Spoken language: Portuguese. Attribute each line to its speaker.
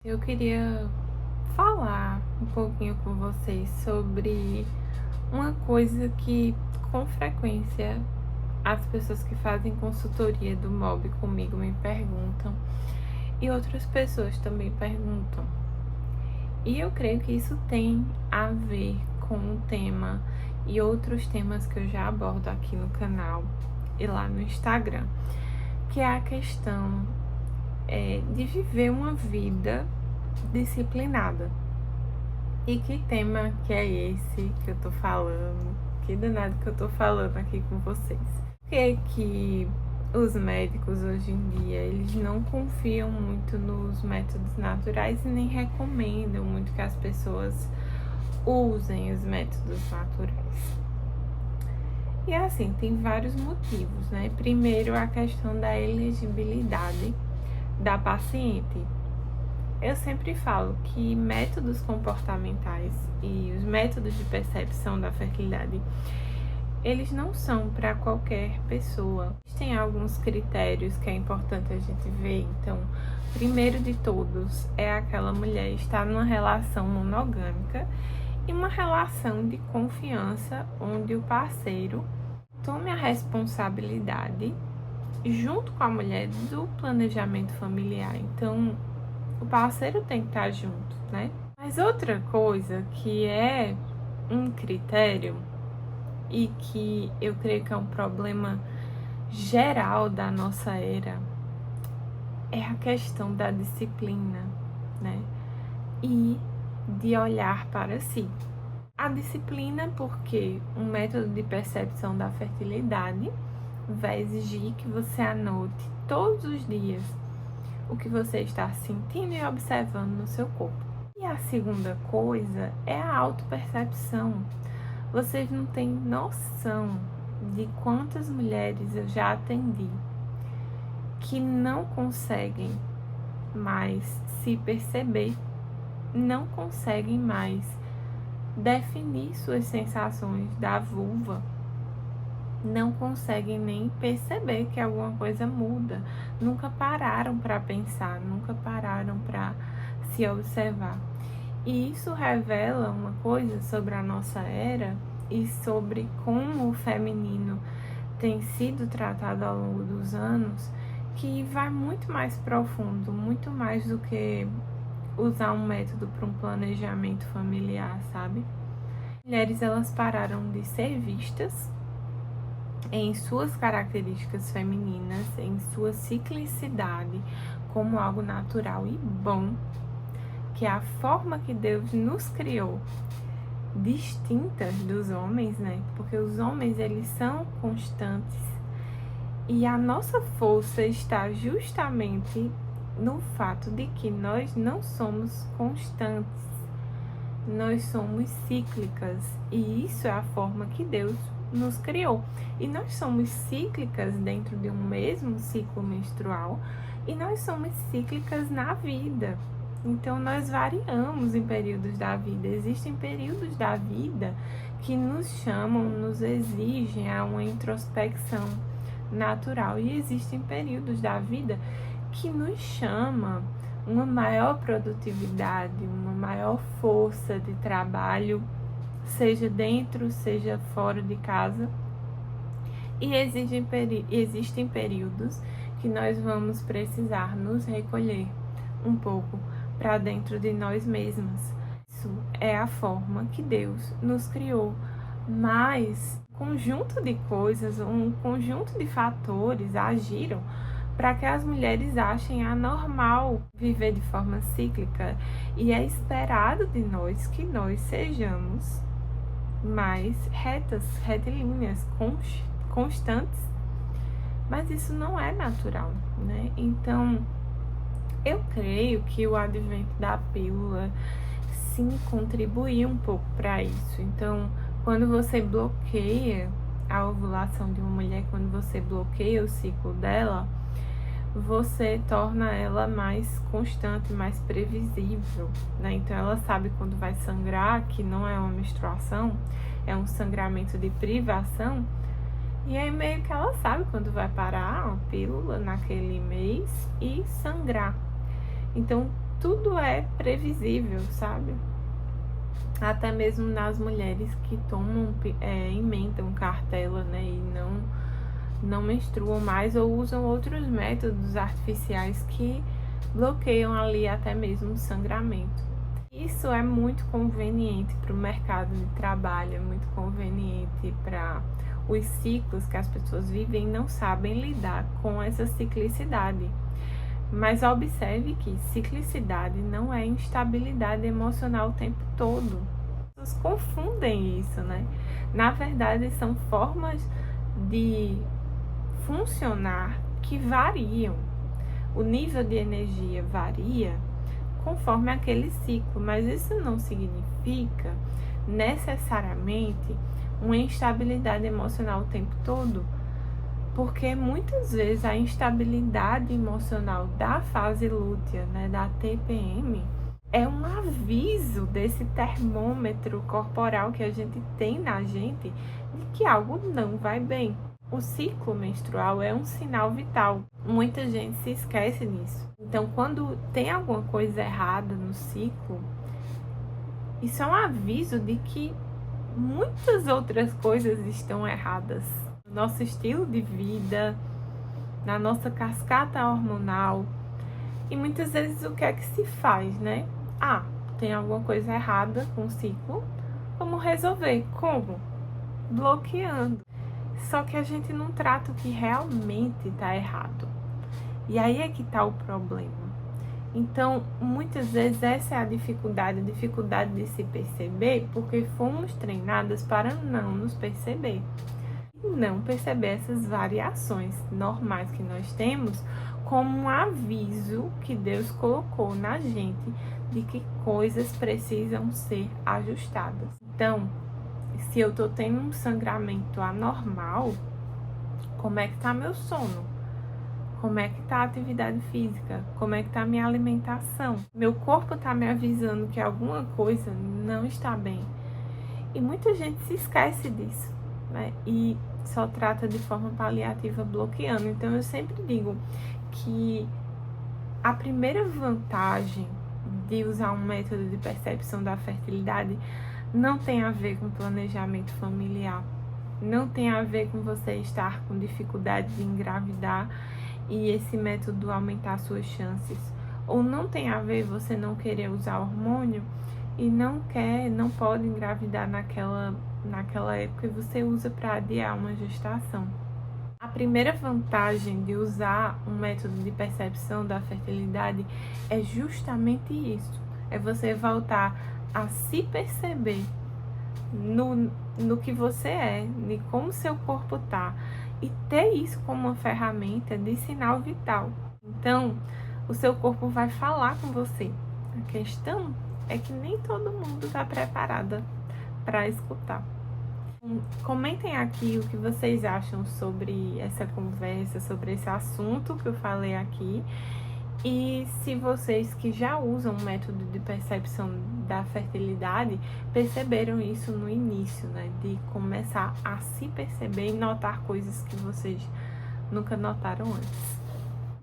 Speaker 1: Eu queria falar um pouquinho com vocês sobre uma coisa que, com frequência, as pessoas que fazem consultoria do MOB comigo me perguntam e outras pessoas também perguntam. E eu creio que isso tem a ver com o tema e outros temas que eu já abordo aqui no canal e lá no Instagram, que é a questão de viver uma vida disciplinada. E que tema que é esse que eu tô falando? Que danado que eu tô falando aqui com vocês? Que os médicos hoje em dia, eles não confiam muito nos métodos naturais e nem recomendam muito que as pessoas usem os métodos naturais. E assim, tem vários motivos, né? Primeiro, a questão da elegibilidade da paciente. Eu sempre falo que métodos comportamentais e os métodos de percepção da fertilidade, eles não são para qualquer pessoa. Tem alguns critérios que é importante a gente ver. Então, primeiro de todos é aquela mulher estar numa relação monogâmica e uma relação de confiança onde o parceiro tome a responsabilidade junto com a mulher do planejamento familiar. Então, o parceiro tem que estar junto, né? Mas outra coisa que é um critério e que eu creio que é um problema geral da nossa era é a questão da disciplina, né? E de olhar para si. A disciplina, porque um método de percepção da fertilidade vai exigir que você anote todos os dias o que você está sentindo e observando no seu corpo. E a segunda coisa é a autopercepção. Vocês não têm noção de quantas mulheres eu já atendi que não conseguem mais se perceber, não conseguem mais definir suas sensações da vulva, não conseguem nem perceber que alguma coisa muda, nunca pararam para pensar, nunca pararam para se observar. E isso revela uma coisa sobre a nossa era e sobre como o feminino tem sido tratado ao longo dos anos, que vai muito mais profundo, muito mais do que usar um método para um planejamento familiar, sabe? Mulheres, elas pararam de ser vistas em suas características femininas, em sua ciclicidade, como algo natural e bom, que é a forma que Deus nos criou, distintas dos homens, né? Porque os homens, eles são constantes e a nossa força está justamente no fato de que nós não somos constantes, nós somos cíclicas e isso é a forma que Deus nos criou. E nós somos cíclicas dentro de um mesmo ciclo menstrual e nós somos cíclicas na vida. Então nós variamos em períodos da vida. Existem períodos da vida que nos chamam, nos exigem a uma introspecção natural e existem períodos da vida que nos chamam uma maior produtividade, uma maior força de trabalho, seja dentro, seja fora de casa. E existem períodos que nós vamos precisar nos recolher um pouco para dentro de nós mesmas. Isso é a forma que Deus nos criou. Mas um conjunto de coisas, um conjunto de fatores agiram para que as mulheres achem anormal viver de forma cíclica. E é esperado de nós que nós sejamos mais retilíneas, constantes, mas isso não é natural, né? Então, eu creio que o advento da pílula sim contribuiu um pouco para isso. Então, quando você bloqueia a ovulação de uma mulher, quando você bloqueia o ciclo dela, você torna ela mais constante, mais previsível, né? Então ela sabe quando vai sangrar, que não é uma menstruação, é um sangramento de privação. E aí meio que ela sabe quando vai parar a pílula naquele mês e sangrar. Então tudo é previsível, sabe? Até mesmo nas mulheres que tomam, emendam cartela, né, e não menstruam mais ou usam outros métodos artificiais que bloqueiam ali até mesmo o sangramento. Isso é muito conveniente para o mercado de trabalho, é muito conveniente para os ciclos que as pessoas vivem e não sabem lidar com essa ciclicidade. Mas observe que ciclicidade não é instabilidade emocional o tempo todo. As pessoas confundem isso, né? Na verdade, são formas de funcionar que variam. O nível de energia varia conforme aquele ciclo, mas isso não significa necessariamente uma instabilidade emocional o tempo todo, porque muitas vezes a instabilidade emocional da fase lútea, né, da TPM, é um aviso desse termômetro corporal que a gente tem na gente de que algo não vai bem. O ciclo menstrual é um sinal vital. Muita gente se esquece disso. Então, quando tem alguma coisa errada no ciclo, isso é um aviso de que muitas outras coisas estão erradas. No nosso estilo de vida, na nossa cascata hormonal. E muitas vezes o que é que se faz, né? Tem alguma coisa errada com o ciclo. Vamos resolver. Como? Bloqueando. Só que a gente não trata o que realmente está errado. E aí é que está o problema. Então, muitas vezes essa é a dificuldade de se perceber, porque fomos treinadas para não nos perceber. E não perceber essas variações normais que nós temos como um aviso que Deus colocou na gente de que coisas precisam ser ajustadas. Então, se eu tô tendo um sangramento anormal, como é que tá meu sono? Como é que tá a atividade física? Como é que tá a minha alimentação? Meu corpo tá me avisando que alguma coisa não está bem. E muita gente se esquece disso, né? E só trata de forma paliativa, bloqueando. Então eu sempre digo que a primeira vantagem de usar um método de percepção da fertilidade não tem a ver com planejamento familiar, não tem a ver com você estar com dificuldade de engravidar e esse método aumentar suas chances, ou não tem a ver você não querer usar hormônio e não pode engravidar naquela época e você usa para adiar uma gestação. A primeira vantagem de usar um método de percepção da fertilidade é justamente isso, é você voltar a se perceber no que você é, de como seu corpo tá, e ter isso como uma ferramenta de sinal vital. Então, o seu corpo vai falar com você. A questão é que nem todo mundo está preparada para escutar. Comentem aqui o que vocês acham sobre essa conversa, sobre esse assunto que eu falei aqui. E se vocês que já usam o método de percepção da fertilidade perceberam isso no início, né? De começar a se perceber e notar coisas que vocês nunca notaram antes.